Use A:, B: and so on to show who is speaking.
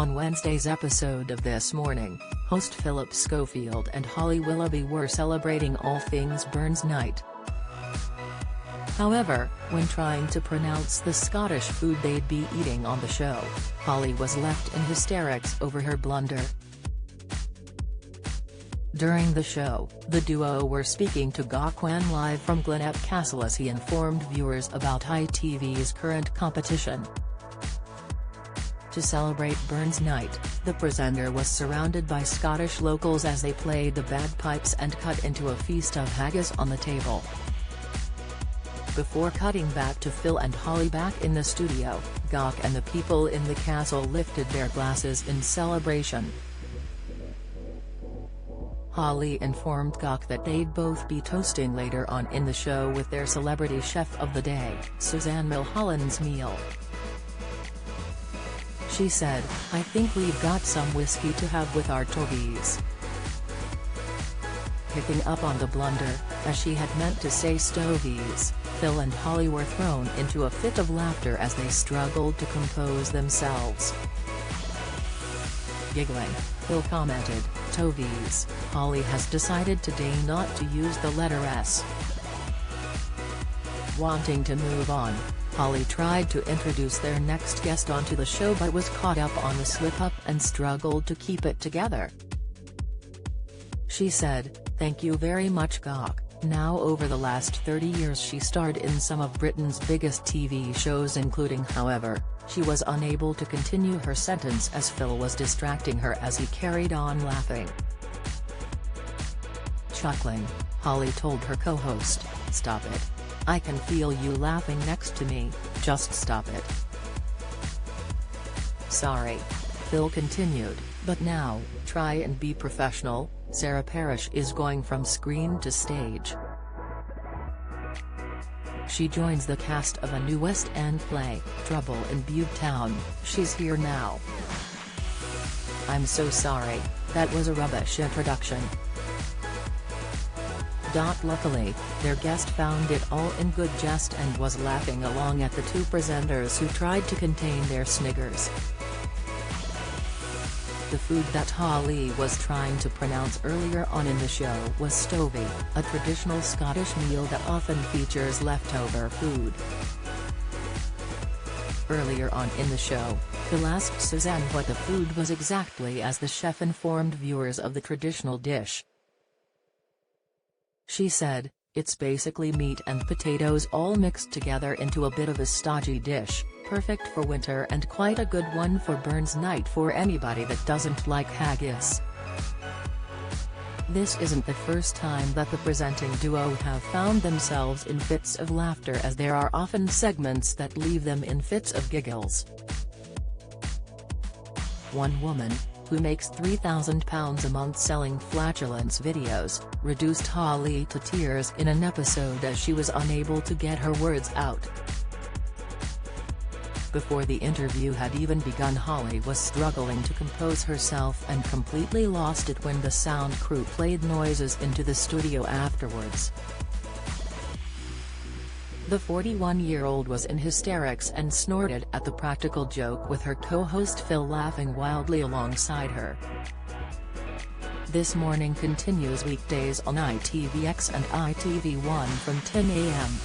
A: On Wednesday's episode of This Morning, host Phillip Schofield and Holly Willoughby were celebrating all things Burns Night. However, when trying to pronounce the Scottish food they'd be eating on the show, Holly was left in hysterics over her blunder. During the show, the duo were speaking to Gawkwan live from Glenelg Castle as he informed viewers about ITV's current competition. To celebrate Burns Night, the presenter was surrounded by Scottish locals as they played the bagpipes and cut into a feast of haggis on the table. Before cutting back to Phil and Holly back in the studio, Gawk and the people in the castle lifted their glasses in celebration. Holly informed Gawk that they'd both be toasting later on in the show with their celebrity chef of the day, Suzanne Milholland's meal. She said, "I think we've got some whiskey to have with our togies." Picking up on the blunder, as she had meant to say stogies, Phil and Holly were thrown into a fit of laughter as they struggled to compose themselves. Giggling, Phil commented, "Togies, Holly has decided today not to use the letter S." Wanting to move on, Holly tried to introduce their next guest onto the show but was caught up on the slip-up and struggled to keep it together. She said, "Thank you very much Gawk." Now over the last 30 years she starred in some of Britain's biggest TV shows including However, she was unable to continue her sentence as Phil was distracting her as he carried on laughing. Chuckling, Holly told her co-host, "Stop it. I can feel you laughing next to me, just stop it." "Sorry," Phil continued, "but now, try and be professional. Sarah Parish is going from screen to stage. She joins the cast of a new West End play, Trouble in Butetown. She's here now." "I'm so sorry, that was a rubbish introduction." Luckily, their guest found it all in good jest and was laughing along at the two presenters who tried to contain their sniggers. The food that Holly was trying to pronounce earlier on in the show was stovey, a traditional Scottish meal that often features leftover food. Earlier on in the show, Phil asked Suzanne what the food was exactly as the chef informed viewers of the traditional dish. She said, "It's basically meat and potatoes all mixed together into a bit of a stodgy dish, perfect for winter and quite a good one for Burns Night for anybody that doesn't like haggis." This isn't the first time that the presenting duo have found themselves in fits of laughter as there are often segments that leave them in fits of giggles. One woman, who makes £3,000 a month selling flatulence videos, reduced Holly to tears in an episode as she was unable to get her words out. Before the interview had even begun, Holly was struggling to compose herself and completely lost it when the sound crew played noises into the studio afterwards. The 41-year-old was in hysterics and snorted at the practical joke with her co-host Phil laughing wildly alongside her. This Morning continues weekdays on ITVX and ITV1 from 10 a.m.